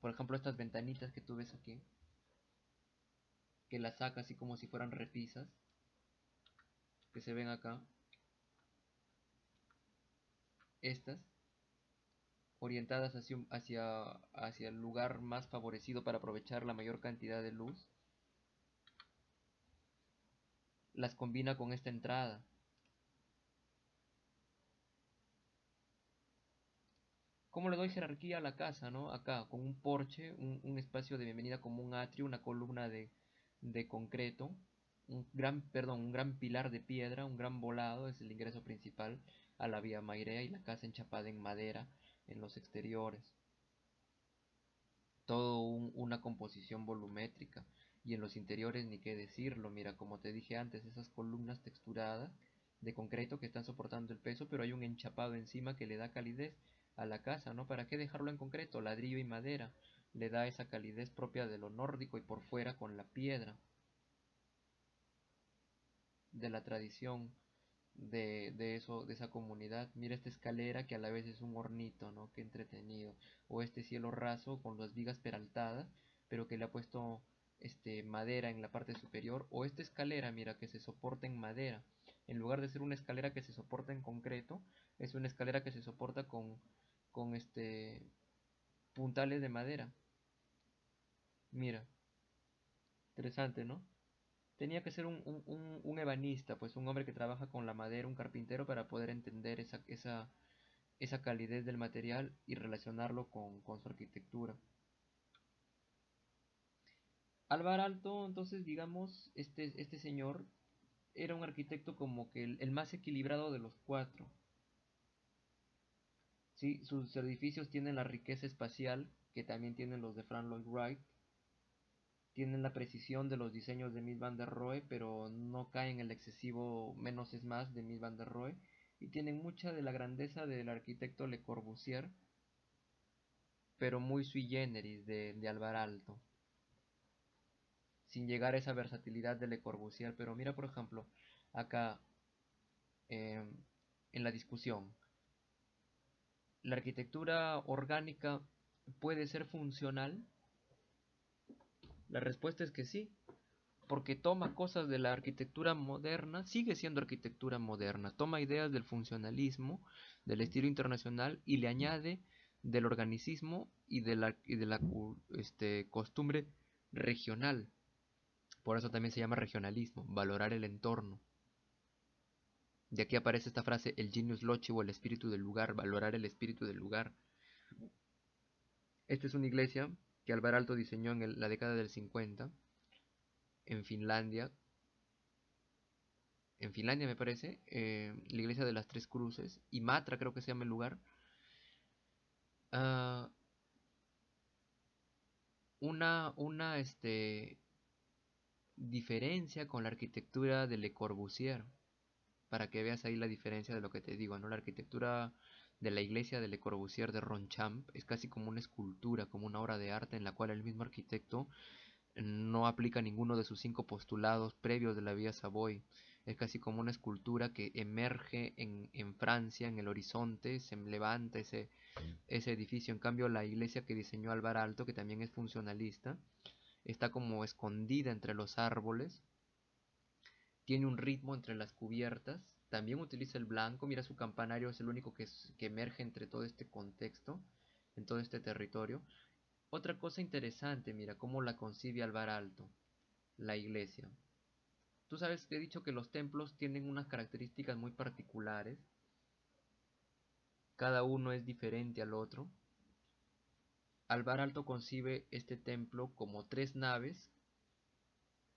por ejemplo, estas ventanitas que tú ves aquí, que las saca así como si fueran repisas, que se ven acá, estas, orientadas hacia el lugar más favorecido para aprovechar la mayor cantidad de luz, las combina con esta entrada. ¿Cómo le doy jerarquía a la casa, no? Acá, con un porche, un espacio de bienvenida como un atrio, una columna de concreto, un gran pilar de piedra, un gran volado, es el ingreso principal a la vía Mairea y la casa enchapada en madera en los exteriores. Una composición volumétrica. Y en los interiores ni qué decirlo, mira, como te dije antes, esas columnas texturadas de concreto que están soportando el peso, pero hay un enchapado encima que le da calidez a la casa, ¿no? ¿Para qué dejarlo en concreto? Ladrillo y madera le da esa calidez propia de lo nórdico y por fuera con la piedra de la tradición de eso, de esa comunidad. Mira esta escalera que a la vez es un hornito, ¿no? Qué entretenido. O este cielo raso con las vigas peraltadas, pero que le ha puesto madera en la parte superior. O esta escalera, mira, que se soporta en madera. En lugar de ser una escalera que se soporta en concreto, es una escalera que se soporta con puntales de madera. Mira, interesante, ¿no? Tenía que ser un ebanista, pues un hombre que trabaja con la madera, un carpintero, para poder entender esa calidez del material y relacionarlo con su arquitectura. Alvar Aalto, entonces, digamos, este señor era un arquitecto como que el más equilibrado de los cuatro. ¿Sí? Sus edificios tienen la riqueza espacial que también tienen los de Frank Lloyd Wright, tienen la precisión de los diseños de Mies van der Rohe, pero no caen en el excesivo menos es más de Mies van der Rohe, y tienen mucha de la grandeza del arquitecto Le Corbusier, pero muy sui generis de Alvar Aalto, sin llegar a esa versatilidad de Le Corbusier. Pero mira, por ejemplo, acá eh, en la discusión, ¿la arquitectura orgánica puede ser funcional? La respuesta es que sí, porque toma cosas de la arquitectura moderna, sigue siendo arquitectura moderna, toma ideas del funcionalismo, del estilo internacional y le añade del organicismo y de la costumbre regional. Por eso también se llama regionalismo, valorar el entorno. De aquí aparece esta frase, el genius loci o el espíritu del lugar, valorar el espíritu del lugar. Esta es una iglesia que Alvar Aalto diseñó en la década del 50 en Finlandia, me parece, la iglesia de las Tres Cruces, y Matra creo que se llama el lugar. Ah, una diferencia con la arquitectura de Le Corbusier, para que veas ahí la diferencia de lo que te digo, ¿no? La arquitectura de la iglesia de Le Corbusier de Ronchamp es casi como una escultura, como una obra de arte en la cual el mismo arquitecto no aplica ninguno de sus 5 postulados previos de la Vía Savoy. Es casi como una escultura que emerge en Francia, en el horizonte, se levanta ese edificio. En cambio, la iglesia que diseñó Alvar Aalto, que también es funcionalista, está como escondida entre los árboles, tiene un ritmo entre las cubiertas, también utiliza el blanco. Mira, su campanario es el único que emerge entre todo este contexto, en todo este territorio. Otra cosa interesante, mira, cómo la concibe Alvar Aalto, la iglesia. Tú sabes que he dicho que los templos tienen unas características muy particulares, cada uno es diferente al otro. Alvar Aalto concibe este templo como 3 naves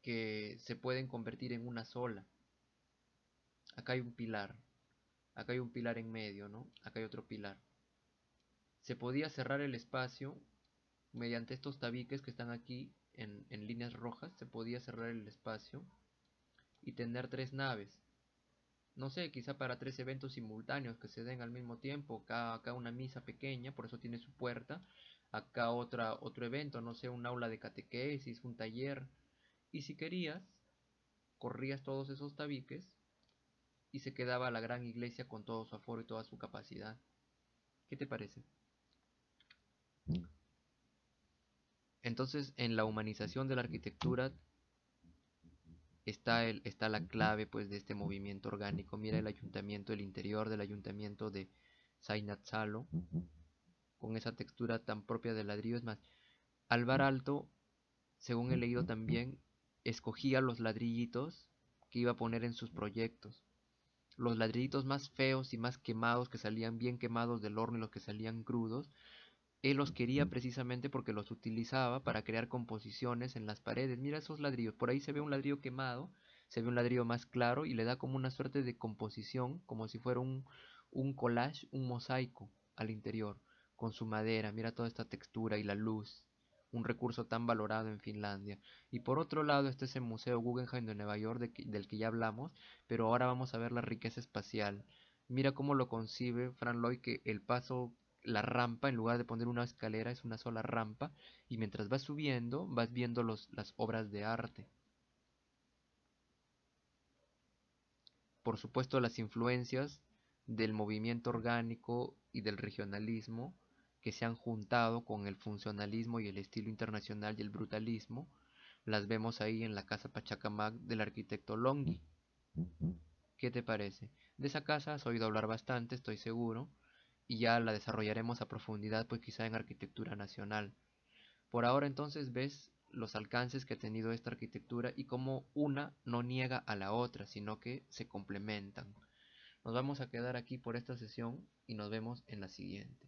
que se pueden convertir en una sola. Acá hay un pilar, acá hay un pilar en medio, ¿no? Acá hay otro pilar. Se podía cerrar el espacio mediante estos tabiques que están aquí en líneas rojas, se podía cerrar el espacio y tener 3 naves. No sé, quizá para 3 eventos simultáneos que se den al mismo tiempo, acá una misa pequeña, por eso tiene su puerta, acá otro evento, no sé, un aula de catequesis, un taller, y si querías, corrías todos esos tabiques y se quedaba la gran iglesia con todo su aforo y toda su capacidad. ¿Qué te parece? Entonces, en la humanización de la arquitectura está la clave pues de este movimiento orgánico. Mira el ayuntamiento, el interior del ayuntamiento de Seinäjoki, con esa textura tan propia del ladrillo. Es más, Alvar Aalto, según he leído también, escogía los ladrillitos que iba a poner en sus proyectos. Los ladrillitos más feos y más quemados, que salían bien quemados del horno y los que salían crudos, él los quería precisamente porque los utilizaba para crear composiciones en las paredes. Mira esos ladrillos, por ahí se ve un ladrillo quemado, se ve un ladrillo más claro y le da como una suerte de composición, como si fuera un collage, un mosaico al interior, con su madera. Mira toda esta textura y la luz, un recurso tan valorado en Finlandia. Y por otro lado está ese Museo Guggenheim de Nueva York del que ya hablamos, pero ahora vamos a ver la riqueza espacial. Mira cómo lo concibe Frank Lloyd, que el paso, la rampa, en lugar de poner una escalera, es una sola rampa, y mientras vas subiendo, vas viendo las obras de arte. Por supuesto, las influencias del movimiento orgánico y del regionalismo que se han juntado con el funcionalismo y el estilo internacional y el brutalismo, las vemos ahí en la casa Pachacamac del arquitecto Longhi. ¿Qué te parece? De esa casa has oído hablar bastante, estoy seguro, y ya la desarrollaremos a profundidad, pues quizá en arquitectura nacional. Por ahora entonces ves los alcances que ha tenido esta arquitectura y cómo una no niega a la otra, sino que se complementan. Nos vamos a quedar aquí por esta sesión y nos vemos en la siguiente.